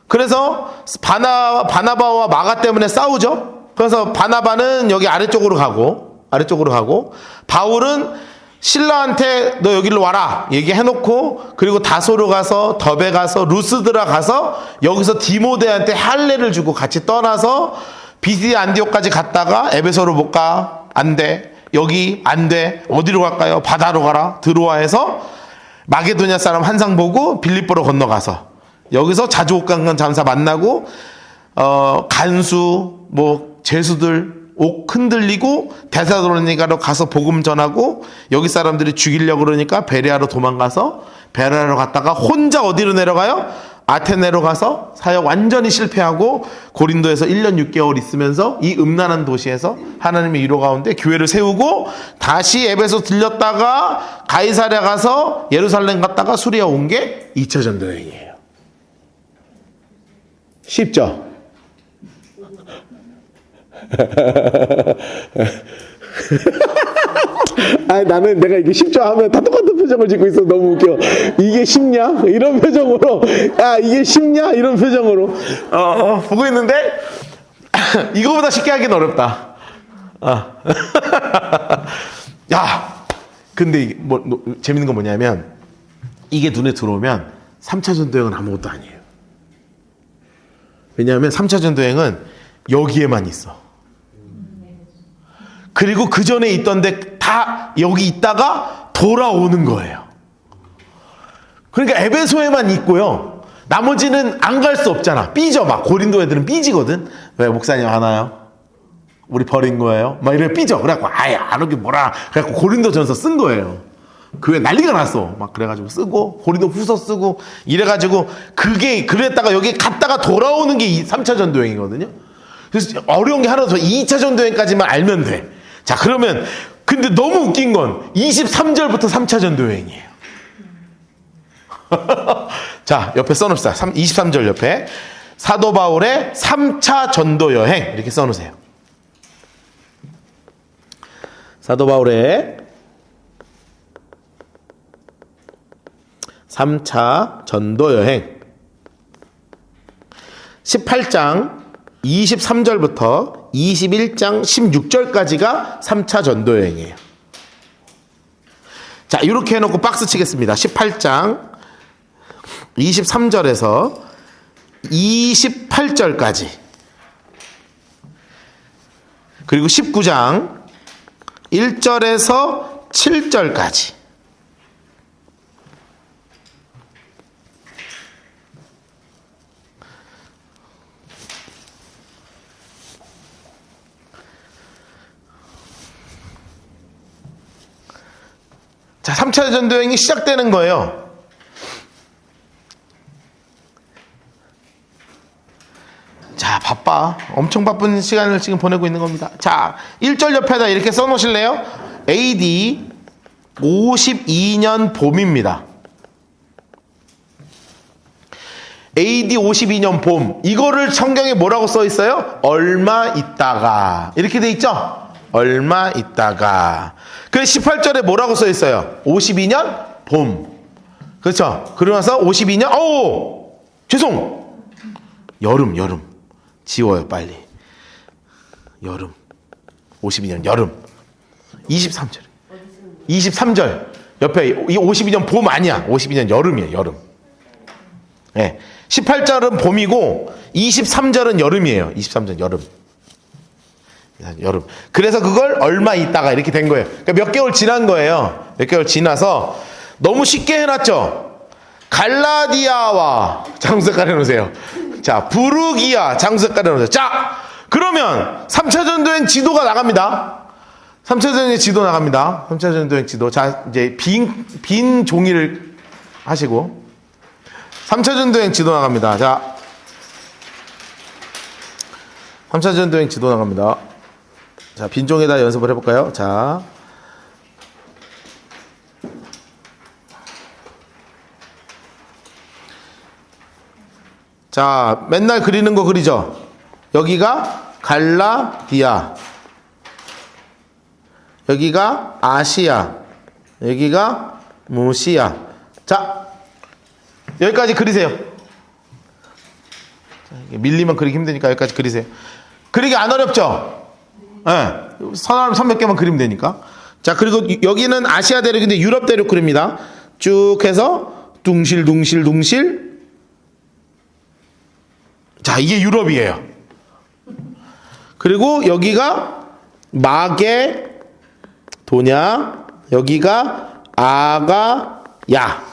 [SPEAKER 1] 그래서 바나바와 마가 때문에 싸우죠. 그래서 바나바는 여기 아래쪽으로 가고 바울은 신라한테 너 여기로 와라 얘기해놓고, 그리고 다소로 가서 더베 가서 루스드라 가서 여기서 디모데한테 할례를 주고 같이 떠나서 비시디 안디옥까지 갔다가 에베소로 못 가. 안 돼. 여기 안 돼. 어디로 갈까요? 바다로 가라. 들어와 해서 마게도냐 사람 한상 보고 빌립보로 건너가서 여기서 자주옥강간 잠사 만나고 간수 제수들 옥 흔들리고 데살로니가로 가서 복음 전하고, 여기 사람들이 죽이려고 그러니까 베레아로 도망가서 베레아로 갔다가 혼자 어디로 내려가요? 아테네로 가서 사역 완전히 실패하고 고린도에서 1년 6개월 있으면서 이 음란한 도시에서 하나님의 위로 가운데 교회를 세우고, 다시 에베소 들렸다가 가이사랴 가서 예루살렘 갔다가 수리아 온 게 2차 전도여행이에요. 쉽죠? 아니, 나는 내가 이게 쉽죠 하면 다 똑같은 표정을 짓고 있어. 너무 웃겨. 이게 쉽냐? 이런 표정으로. 야, 이게 쉽냐? 이런 표정으로 보고 있는데 이거보다 쉽게 하기는 어렵다. 야, 근데 재밌는 건 뭐냐면 이게 눈에 들어오면 3차 전도여행은 아무것도 아니에요. 왜냐하면 3차 전도여행은 여기에만 있어. 그리고 그 전에 있던데 다 여기 있다가 돌아오는 거예요. 그러니까 에베소에만 있고요. 나머지는 안 갈 수 없잖아. 삐져 막. 고린도 애들은 삐지거든. 왜 목사님 안 와요? 우리 버린 거예요? 막 이래 삐져. 그래갖고 아예 안 오긴 뭐라. 그래갖고 고린도전서 쓴 거예요. 교회 난리가 났어. 막 그래가지고 쓰고 고린도 후서 쓰고 이래가지고 그게 그랬다가 여기 갔다가 돌아오는 게 3차 전도행이거든요. 그래서 어려운 게 하나 더 2차 전도행까지만 알면 돼. 자, 그러면 근데 너무 웃긴 건 23절부터 3차 전도행이에요. 자, 옆에 써놓읍시다. 23절 옆에 사도 바울의 3차 전도 여행 이렇게 써놓으세요. 사도 바울의 3차 전도 여행 18장 23절부터 21장 16절까지가 3차 전도 여행이에요. 자, 이렇게 해놓고 박스 치겠습니다. 18장 23절에서 28절까지 그리고 19장 1절에서 7절까지 자, 3차 전도여행이 시작되는 거예요. 자, 바빠. 엄청 바쁜 시간을 지금 보내고 있는 겁니다. 자, 1절 옆에다 이렇게 써놓으실래요? AD 52년 봄입니다. AD 52년 봄. 이거를 성경에 뭐라고 써 있어요? 얼마 있다가. 이렇게 돼 있죠? 얼마 있다가. 그래서 18절에 뭐라고 써 있어요? 52년 봄. 그렇죠? 그러면서 52년, 죄송! 여름. 지워요, 빨리. 여름. 52년 여름. 23절. 옆에 이 52년 봄 아니야. 52년 여름이에요, 여름. 네. 18절은 봄이고 23절은 여름이에요. 23절 여름. 여름. 그래서 그걸 얼마 있다가 이렇게 된 거예요. 그러니까 몇 개월 지난 거예요. 몇 개월 지나서 너무 쉽게 해놨죠. 갈라디아와 장수 가려놓으세요. 자, 부르기아 장수 가려놓으세요. 자, 그러면 3차 전도행 지도가 나갑니다. 3차 전도행 지도 나갑니다. 3차 전도행 지도. 자, 이제 빈 종이를 하시고 3차 전도행 지도 나갑니다. 자, 3차 전도행 지도 나갑니다. 자, 빈 종에다 연습을 해볼까요? 자, 맨날 그리는 거 그리죠? 여기가 갈라디아, 여기가 아시아, 여기가 무시아. 자, 여기까지 그리세요. 밀리면 그리기 힘드니까 여기까지 그리세요. 그리기 안 어렵죠? 네. 선 몇 개만 그리면 되니까. 자, 그리고 여기는 아시아 대륙인데 유럽 대륙 그립니다. 쭉 해서 둥실. 자, 이게 유럽이에요. 그리고 여기가 마게도냐, 여기가 아가야.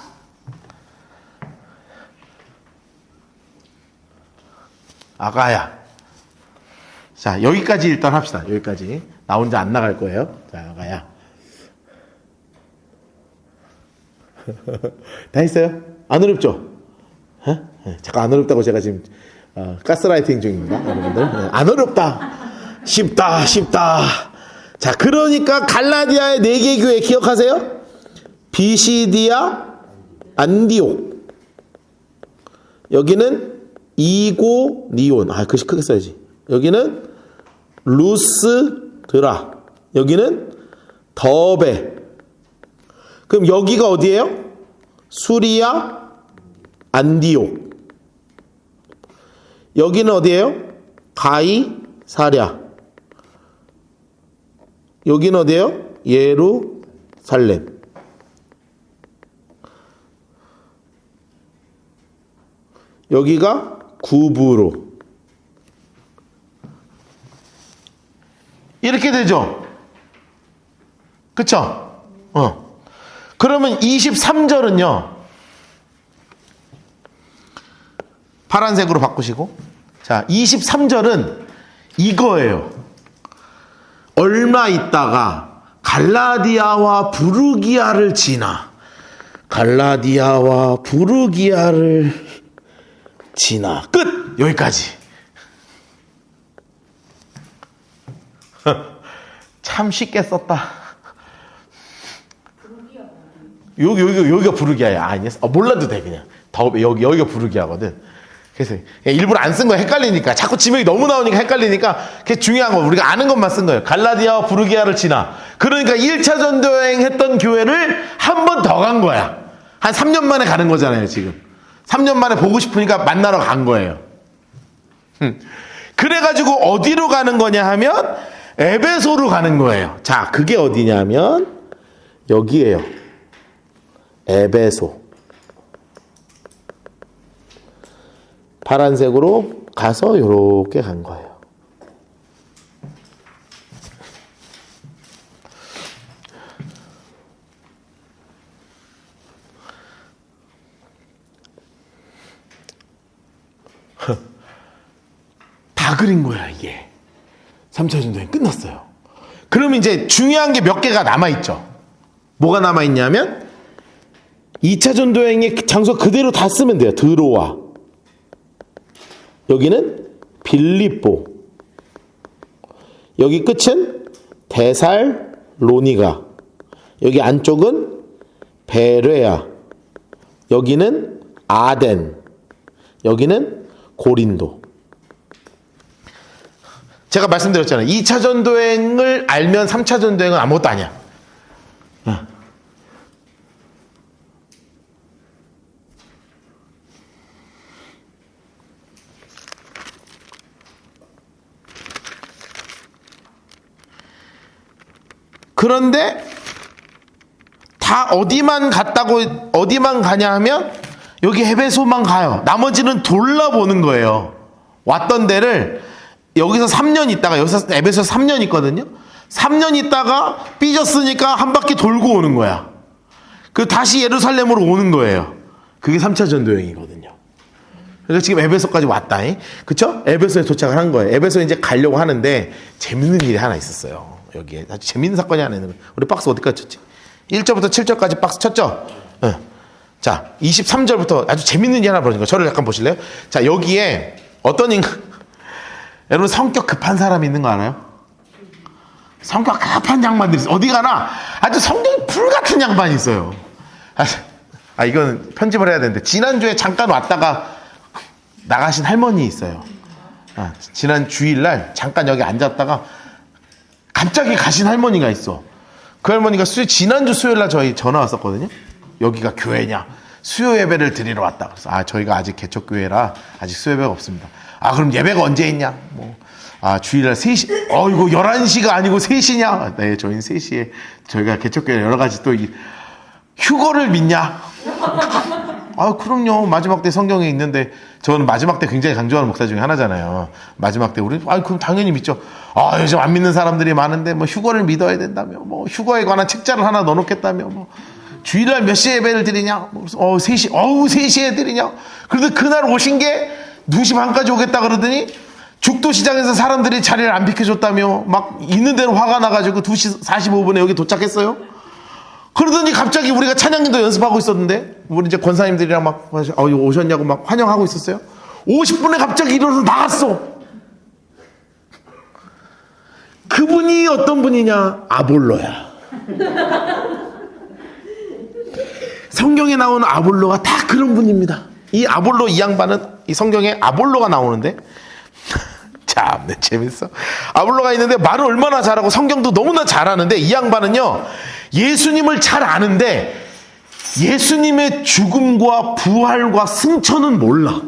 [SPEAKER 1] 아가야. 자, 여기까지 일단 합시다. 여기까지. 나 혼자 안 나갈 거예요. 자, 아가야. 다 했어요? 안 어렵죠? 잠깐 안 어렵다고 제가 지금 가스라이팅 중입니다. 여러분들. 안 어렵다. 쉽다. 자, 그러니까 갈라디아의 4개 교회 기억하세요? 비시디아, 안디옥. 여기는 이고니온. 글씨 크게 써야지. 여기는 루스드라. 여기는 더베. 그럼 여기가 어디예요? 수리아, 안디옥. 여기는 어디예요? 가이사랴. 여기는 어디예요? 예루살렘. 여기가 구브로. 이렇게 되죠? 그쵸? 그러면 23절은요. 파란색으로 바꾸시고. 자, 23절은 이거예요. 얼마 있다가 갈라디아와 부르기아를 지나. 갈라디아와 부르기아를 지나. 끝! 여기까지. 참 쉽게 썼다. 여기가 부르기아야. 아니야. 몰라도 돼, 그냥. 여기가 부르기아거든. 그래서 일부러 안 쓴 거야. 헷갈리니까. 자꾸 지명이 너무 나오니까 헷갈리니까. 그게 중요한 거. 우리가 아는 것만 쓴 거예요. 갈라디아와 부르기아를 지나. 그러니까 1차 전도여행 했던 교회를 한 번 더 간 거야. 한 3년 만에 가는 거잖아요, 지금. 3년 만에 보고 싶으니까 만나러 간 거예요. 그래가지고 어디로 가는 거냐 하면 에베소로 가는 거예요. 자, 그게 어디냐면 여기에요. 에베소. 파란색으로 가서 이렇게 간 거예요. 다 그린 거야, 이게. 3차 전도여행 끝났어요. 그러면 이제 중요한 게 몇 개가 남아있죠. 뭐가 남아있냐면 2차 전도여행의 장소 그대로 다 쓰면 돼요. 드로아. 여기는 빌립보. 여기 끝은 데살로니가. 여기 안쪽은 베레아. 여기는 아덴. 여기는 고린도. 제가 말씀드렸잖아요. 2차 전도여행을 알면 3차 전도여행은 아무것도 아니야. 그런데 다 어디만 가냐 하면 여기 에베소만 가요. 나머지는 돌아보는 거예요. 왔던 데를 여기서 3년 있다가, 여기서 에베소 3년 있거든요. 3년 있다가 삐졌으니까 한 바퀴 돌고 오는 거야. 그 다시 예루살렘으로 오는 거예요. 그게 3차 전도여행이거든요. 그래서 지금 에베소까지 왔다. 그쵸? 에베소에 도착을 한 거예요. 에베소에 이제 가려고 하는데 재밌는 일이 하나 있었어요. 여기에 아주 재밌는 사건이 하나 있는 거예요. 우리 박스 어디까지 쳤지? 1절부터 7절까지 박스 쳤죠? 네. 자, 23절부터 아주 재밌는 일이 하나 벌어진 거예요. 저를 약간 보실래요? 자, 여기에 어떤 인간, 여러분 성격 급한 사람이 있는 거 알아요? 성격 급한 양반들이 있어요. 어디 가나 아주 성격이 불같은 양반이 있어요. 이건 편집을 해야 되는데, 지난주에 잠깐 왔다가 나가신 할머니 있어요. 지난 주일날 잠깐 여기 앉았다가 갑자기 가신 할머니가 있어. 그 할머니가 지난주 수요일날 저희 전화 왔었거든요. 여기가 교회냐, 수요 예배를 드리러 왔다. 그래서 저희가 아직 개척교회라 아직 수요 예배가 없습니다. 그럼 예배가 언제 있냐? 주일날 3시. 이거 11시가 아니고 3시냐? 네, 저희는 3시에 저희가 개척교회 여러 가지 또 휴거를 믿냐? 그럼요. 마지막 때 성경에 있는데, 저는 마지막 때 굉장히 강조하는 목사 중에 하나잖아요. 마지막 때 우리 그럼 당연히 믿죠. 요즘 안 믿는 사람들이 많은데 뭐 휴거를 믿어야 된다며, 뭐 휴거에 관한 책자를 하나 넣어놓겠다며, 뭐 주일날 몇 시에 예배를 드리냐? 3시. 3시에 드리냐? 그래도 그날 오신 게 2시 반까지 오겠다 그러더니 죽도시장에서 사람들이 자리를 안 비켜줬다며 막 있는 대로 화가 나가지고 2시 45분에 여기 도착했어요. 그러더니 갑자기 우리가 찬양도 연습하고 있었는데, 우리 이제 권사님들이랑 막 오셨냐고 막 환영하고 있었어요. 50분에 갑자기 일어나서 나갔어. 그분이 어떤 분이냐? 아볼로야. 성경에 나오는 아볼로가 다 그런 분입니다. 이 아볼로, 이 양반은 이 성경에 아볼로가 나오는데 참 재밌어. 아볼로가 있는데 말을 얼마나 잘하고 성경도 너무나 잘하는데, 이 양반은요 예수님을 잘 아는데 예수님의 죽음과 부활과 승천은 몰라.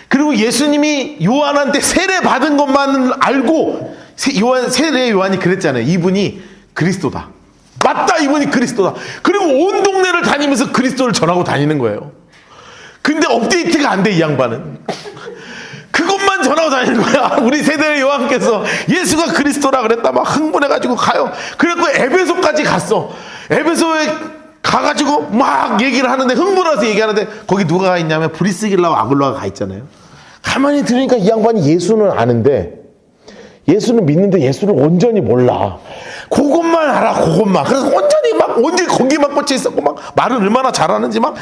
[SPEAKER 1] 그리고 예수님이 요한한테 세례 받은 것만 알고, 세례 요한이 그랬잖아요. 이분이 그리스도다. 맞다, 이분이 그리스도다. 그리고 온 동네를 다니면서 그리스도를 전하고 다니는 거예요. 근데 업데이트가 안 돼, 이 양반은. 그것만 전하고 다니는 거야. 우리 세대 요한께서 예수가 그리스도라 그랬다 막 흥분해가지고 가요. 그래서 에베소까지 갔어. 에베소에 가가지고 막 얘기를 하는데 흥분해서 얘기하는데 거기 누가 가 있냐면 브리스길라와 아굴라가 가 있잖아요. 가만히 들으니까 이 양반이 예수는 아는데 예수는 믿는데 예수를 온전히 몰라. 그것만 알아, 그것만. 그래서 온전히 거기만 꽂혀 있었고 막 말을 얼마나 잘하는지 막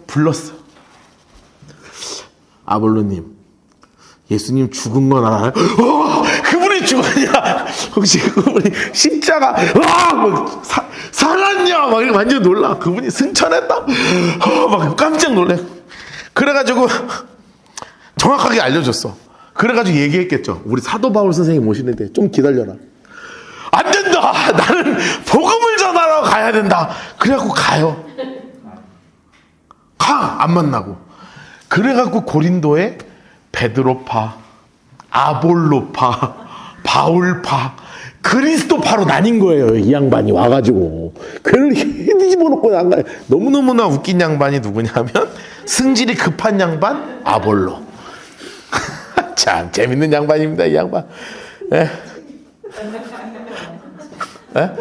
[SPEAKER 1] 불렀어. 아볼로님, 예수님 죽은 건 알아요? 그분이 죽었냐? 혹시 그분이 십자가 살았냐? 막 이렇게 완전 놀라. 그분이 승천했다? 막 깜짝 놀래. 그래가지고 정확하게 알려줬어. 그래가지고 얘기했겠죠. 우리 사도 바울 선생님 오시는데 좀 기다려라. 안 된다. 나는 복음을 전하러 가야 된다. 그래갖고 가요. 안 만나고. 그래갖고 고린도에 베드로파, 아볼로파, 바울파, 그리스도파로 나뉜 거예요. 이 양반이 와가지고. 그걸 뒤집어 놓고 안 가요. 너무너무나 웃긴 양반이 누구냐면 승질이 급한 양반 아볼로. 참 재밌는 양반입니다. 이 양반. 예? 예?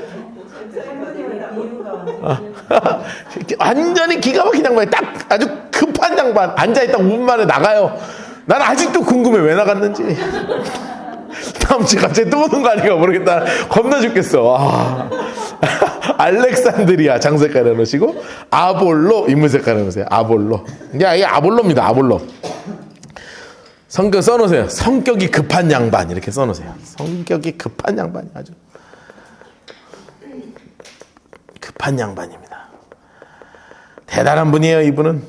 [SPEAKER 1] 완전히 기가 막힌 양반이 딱 아주 급한 양반. 앉아있다 5분 만에 나가요. 난 아직도 궁금해 왜 나갔는지. 다음 주에 갑자기 또 오는 거 아닌가 모르겠다. 겁나 죽겠어. 와. 알렉산드리아 장색깔 해놓으시고 아볼로 인물색깔 해놓으세요. 아볼로. 야, 이게 아볼로입니다. 아볼로. 성격 써놓으세요. 성격이 급한 양반 이렇게 써놓으세요. 성격이 급한 양반이 아주 급한 양반입니다. 대단한 분이에요. 이분은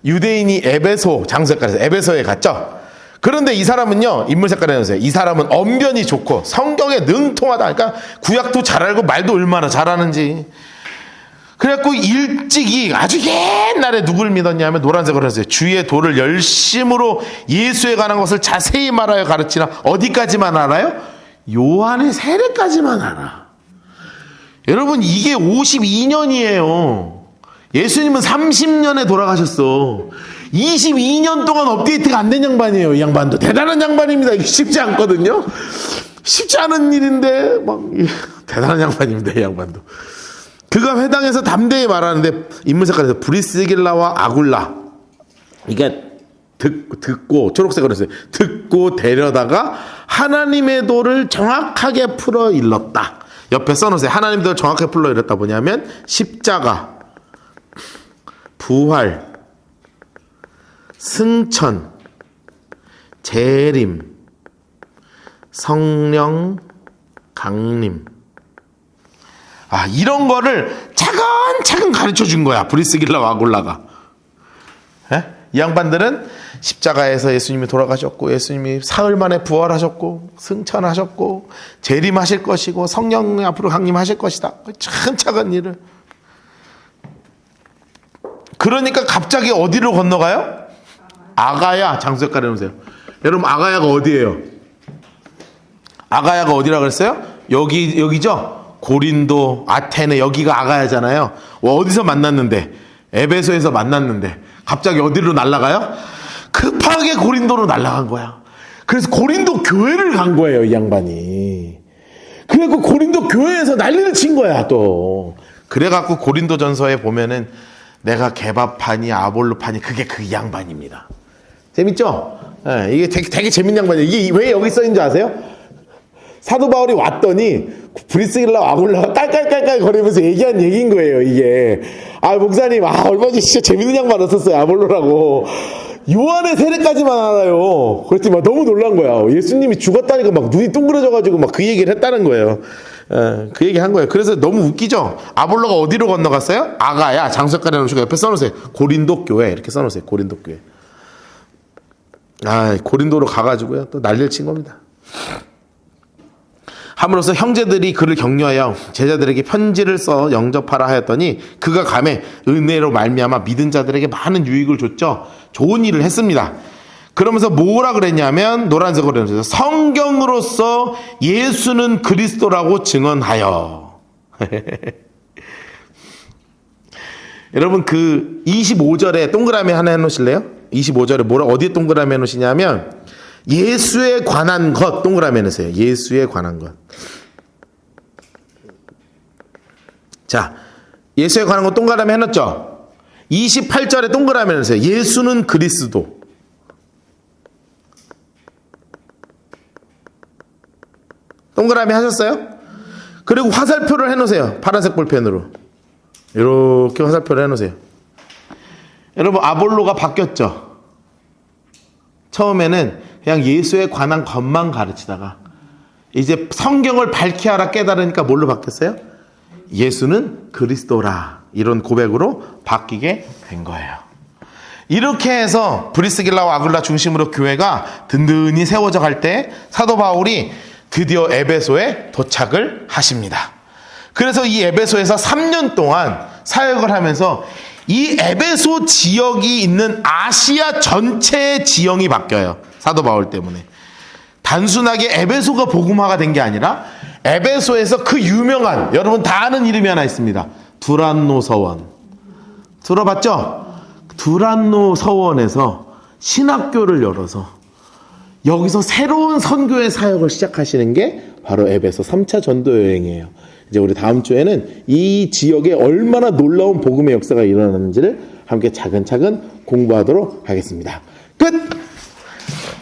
[SPEAKER 1] 유대인이 에베소 장색깔에서 에베소에 갔죠. 그런데 이 사람은요, 인물 색깔 해놓으세요. 이 사람은 언변이 좋고 성경에 능통하다. 그러니까 구약도 잘 알고 말도 얼마나 잘하는지. 그래갖고 일찍이 아주 옛날에 누굴 믿었냐면 노란색으로 했어요. 주의 도를 열심으로 예수에 관한 것을 자세히 말하여 가르치나. 어디까지만 알아요? 요한의 세례까지만 알아. 여러분, 이게 52년이에요. 예수님은 30년에 돌아가셨어. 22년 동안 업데이트가 안 된 양반이에요. 이 양반도 대단한 양반입니다. 이게 쉽지 않거든요. 쉽지 않은 일인데 막 대단한 양반입니다. 이 양반도. 그가 회당에서 담대히 말하는데 인물 색깔에서 브리스길라와 아굴라, 이게 듣고 초록색으로 했어요. 듣고 데려다가 하나님의 도를 정확하게 풀어 일렀다. 옆에 써놓으세요. 하나님의 도를 정확하게 풀어 일렀다. 뭐냐면 십자가, 부활, 승천, 재림, 성령, 강림. 이런 거를 차근차근 가르쳐 준 거야. 브리스길라와 아굴라가. 이 양반들은 십자가에서 예수님이 돌아가셨고, 예수님이 사흘 만에 부활하셨고, 승천하셨고, 재림하실 것이고, 성령 앞으로 강림하실 것이다. 차근차근 일을. 그러니까 갑자기 어디로 건너가요? 아가야. 장수역가래 놓으세요. 여러분, 아가야가 어디예요? 아가야가 어디라고 그랬어요? 여기죠? 고린도, 아테네, 여기가 아가야잖아요. 어디서 만났는데? 에베소에서 만났는데 갑자기 어디로 날아가요? 급하게 고린도로 날아간 거야. 그래서 고린도 교회를 간 거예요, 이 양반이. 그래갖고 고린도 교회에서 난리를 친 거야, 또. 그래갖고 고린도전서에 보면은 내가 개밥파니 아볼로파니 그게 그 양반입니다. 재밌죠? 네, 이게 되게 재밌는 양반이에요. 이게 왜 여기 써 있는 줄 아세요? 사도 바울이 왔더니 브리스길라 아굴라가 깔깔깔깔 거리면서 얘기한 얘기인 거예요, 이게. 목사님, 얼마 전에 진짜 재밌는 양반 없었어요, 아볼로라고. 요한의 세례까지만 알아요. 그랬더니 막 너무 놀란 거야. 예수님이 죽었다니까 막 눈이 둥그러져가지고 막 그 얘기를 했다는 거예요. 그 얘기 한 거예요. 그래서 너무 웃기죠? 아볼로가 어디로 건너갔어요? 아가야, 장석가래 놓으시고 옆에 써놓으세요. 고린도 교회. 이렇게 써놓으세요. 고린도 교회. 고린도로 가가지고요. 또 난리를 친 겁니다. 함으로써 형제들이 그를 격려하여 제자들에게 편지를 써 영접하라 하였더니 그가 감에 은혜로 말미암아 믿은 자들에게 많은 유익을 줬죠. 좋은 일을 했습니다. 그러면서 뭐라 그랬냐면 노란색으로 해서 성경으로서 예수는 그리스도라고 증언하여. 여러분, 그 25절에 동그라미 하나 해놓으실래요? 25절에 어디에 동그라미 해놓으시냐면 예수에 관한 것 동그라미 해놓으세요. 예수에 관한 것. 자, 예수에 관한 거 동그라미 해놨죠? 28절에 동그라미 해놓으세요. 예수는 그리스도. 동그라미 하셨어요? 그리고 화살표를 해놓으세요. 파란색 볼펜으로. 이렇게 화살표를 해놓으세요. 여러분, 아볼로가 바뀌었죠? 처음에는 그냥 예수에 관한 것만 가르치다가 이제 성경을 밝히 알아 깨달으니까 뭘로 바뀌었어요? 예수는 그리스도라. 이런 고백으로 바뀌게 된 거예요. 이렇게 해서 브리스길라와 아굴라 중심으로 교회가 든든히 세워져 갈 때 사도 바울이 드디어 에베소에 도착을 하십니다. 그래서 이 에베소에서 3년 동안 사역을 하면서 이 에베소 지역이 있는 아시아 전체의 지형이 바뀌어요. 사도 바울 때문에. 단순하게 에베소가 복음화가 된 게 아니라 에베소에서 그 유명한, 여러분 다 아는 이름이 하나 있습니다. 두란노 서원. 들어봤죠? 두란노 서원에서 신학교를 열어서 여기서 새로운 선교의 사역을 시작하시는 게 바로 에베소 3차 전도 여행이에요. 이제 우리 다음 주에는 이 지역에 얼마나 놀라운 복음의 역사가 일어나는지를 함께 차근차근 공부하도록 하겠습니다. 끝!